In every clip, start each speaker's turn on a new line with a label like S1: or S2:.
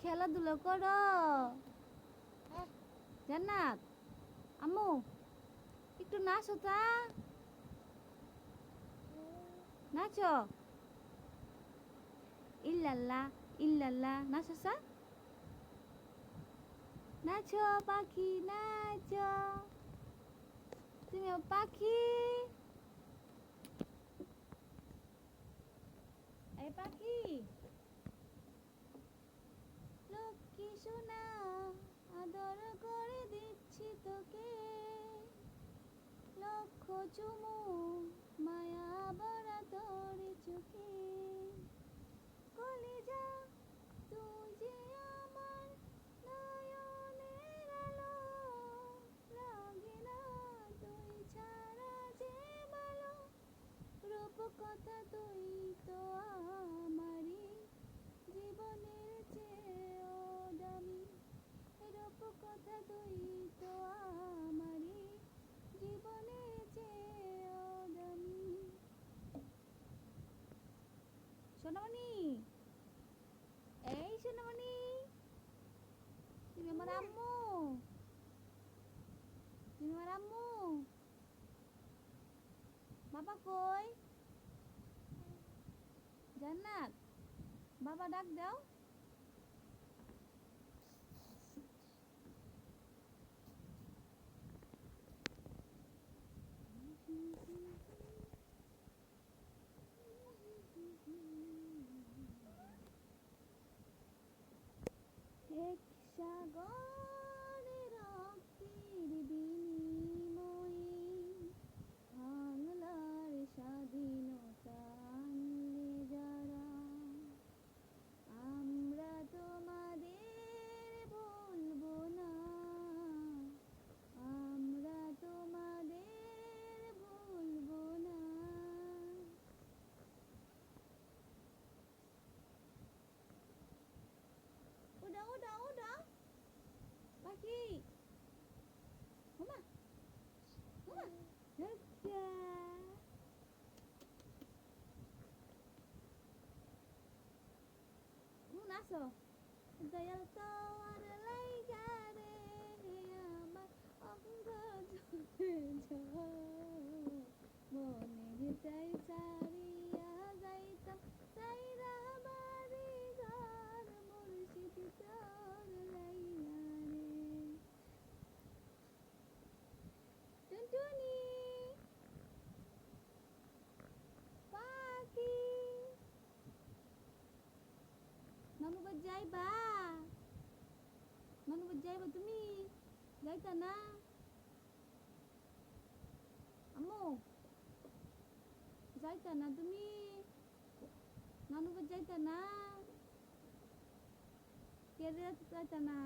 S1: খেলাধুলা করো। জান্নাত আম্মু একটু নাচো তা, নাচো। ইল্লাল্লাহ ইল্লাল্লাহ নাচো সা, নাচো পাখি নাচো, তুমি পাখি। এই পাখি লক্ষ্মী সোনা, আদর করে দিচ্ছি তোকে, লক্ষ চুমু মায়া ভরা তোর চোখে, কলিজা তুই যে আমার নয়নের আলো, লাগে না তুই ছাড়া যে ভালো, রূপ কথা তুই তো আমারই জীবনের চেয়েও দামি, রূপ কথা তুই তো আমারই জীবনের চেয়েও দামি। সোনামণি, এই সোনামণি, তুমি আমার আম্মু, তুমি আমার আম্মু। বাবা কই? জান্নাত বাবা ডাক দাও। এক সাগরে রক্তির বিনিময়ে বাংলার স্বাধীনতা আনলে যারা, আমরা তোমাদের ভুলবো না, আমরা তোমাদের ভুলবো না। উড়া উড়া উড়া পাখি, মামা মামা আচ্ছা নাচো। দয়াল তোমার লাইগা রে আমার অঙ্গ জুড়ে যায়, মনের চাই সারিয়া যাইতাম সাইরা বাড়ি ঘর, মুর্শিদ তোর লাইগা রে। টুনটুনি পাখি, মামু বাড়ি যাইবা? মামু বাড়ি যাইবা তুমি? যাইতা না আম্মু? যাইতা না তুমি? নানু বাড়ি যাইতা না? কে যাইতা না?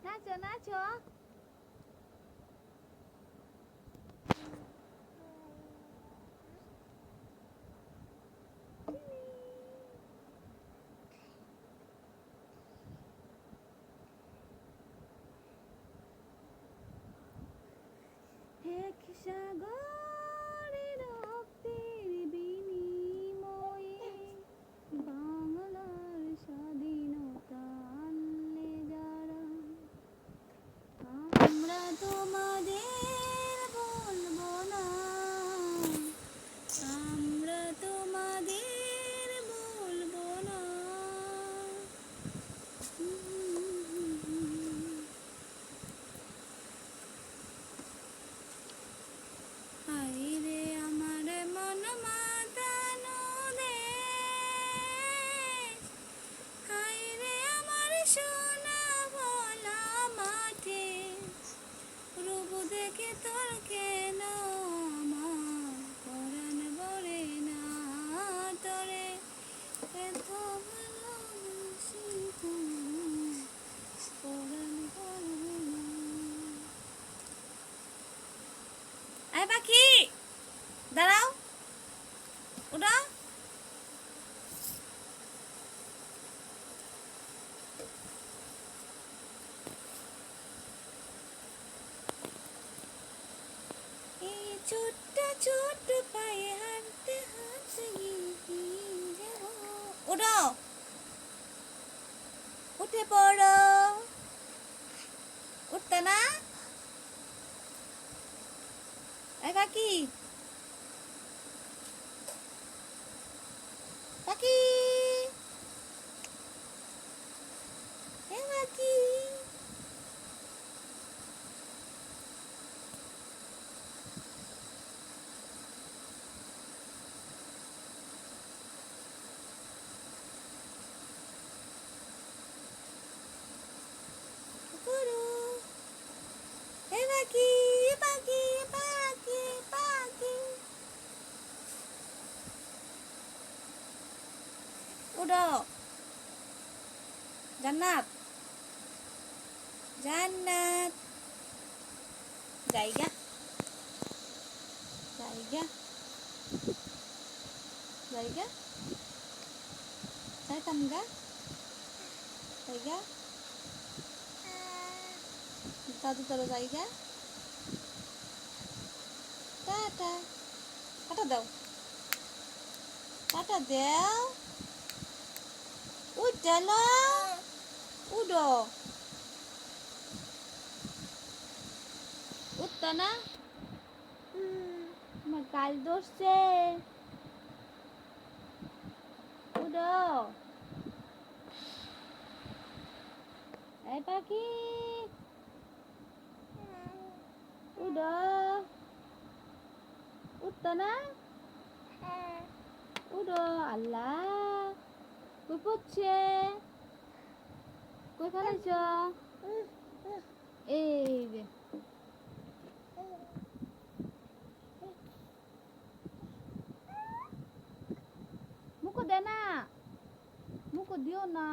S1: নাচো নাচো। এক সাগরে রক্তের বিনিময়ে বাংলার স্বাধীনতা আনলে যারা,
S2: ছোট্ট ছোট্ট পায়ে হাঁটতে হাঁটতে এগিয়ে যাব। ওঠো, উঠে পড়ো। উঠতে না? এই পাখি, পাখি, এই পাখি। কুকুরু, এই পাখি, এই পাখি, পাখি, পাখি। উঠো, জান্নাত, জান্নাত, জায়গা, জায়গা, জায়গা, যাইতাম গা, জায়গা, দাদু তোর জায়গা, টাটা, টাটা দাও, টাটা দাও, উঠে না, উঠো, উঠতে না? আমার কাল ধরছে, উঠো, এই পাখি, উঠো, উঠতে না? উঠো, আল্লাহ, কই পড়ছে, কই ফেলাইছ? এই যে মুখো দে না, মুখো দিও না,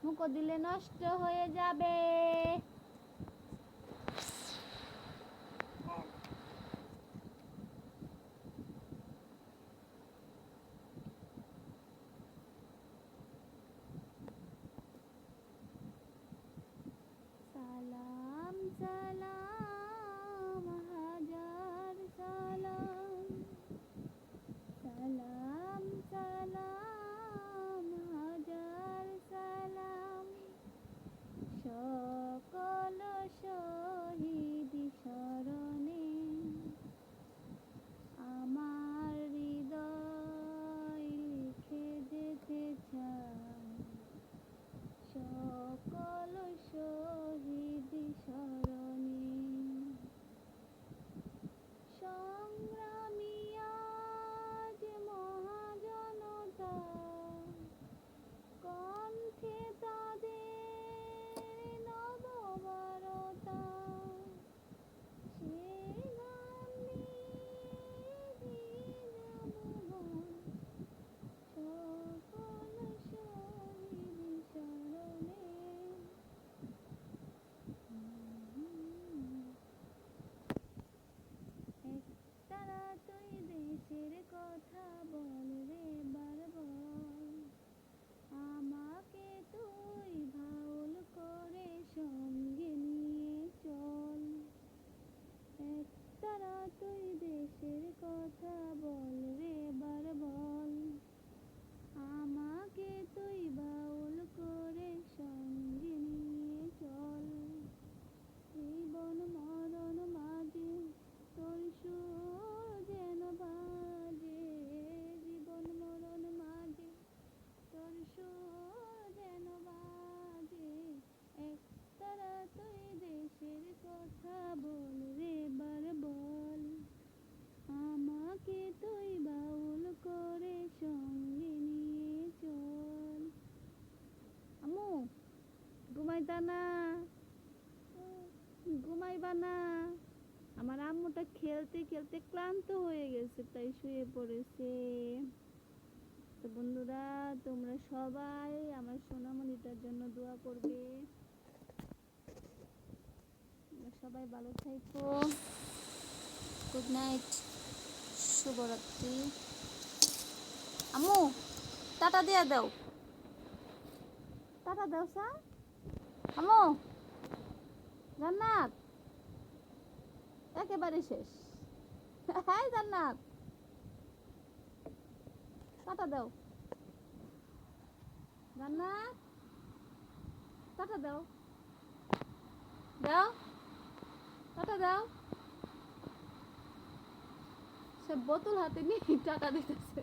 S2: মুখো দিলে নষ্ট হয়ে যাবে। সালাম সালাম হাজার সালাম, সালাম সালাম হাজার সালাম, সকল শহীদ স্মরণে আমার হৃদয় লিখে যেতে চাই, সকল শহীদ স্মরণে। সংগ্রামী আজ মহাজনতা, কণ্ঠে তাদের নববারতা, সে গান নিয়ে যাব বল, সকল শহীদ স্মরণে। একতারা তুই দেশের কথা বল রে বার বল, আমাকে তুই ভাউল করে সঙ্গে নিয়ে চল। একতারা তুই দেশের কথা বল রে বার বল, আমাকে তুই বাউল করে সঙ্গে নিয়ে চল। জীবন মরণ মাঝে তোর সুর যেন বাজে, জীবন মরণ মাঝে তোর সুর যেন বাজে। একতারা তুই দেশের কথা বল রে বার বল, আমাকে তুই বাউল করে সঙ্গে নিয়ে চল। আম্মু, ঘুমাইতা না? ঘুমাইবা না? আমার আম্মুটা খেলতে খেলতে ক্লান্ত হয়ে গেছে, তাই শুয়ে পড়েছে। তো বন্ধুরা, তোমরা সবাই আমার সোনামণিটার জন্য দোয়া করবে। সবাই ভালো থাকো। গুড নাইট, শুভরাত্রি। আম্মু, টাটা দিয়া দাও, টাটা দাও সা। আম্মু, জান্নাত একেবারে শেষ। হ্যাঁ জান্নাত, টাটা দাও জান্নাত, টাটা দাও, দাও টাটা দাও। সে বোতল হাতে নিয়ে টাকা দিতেছে।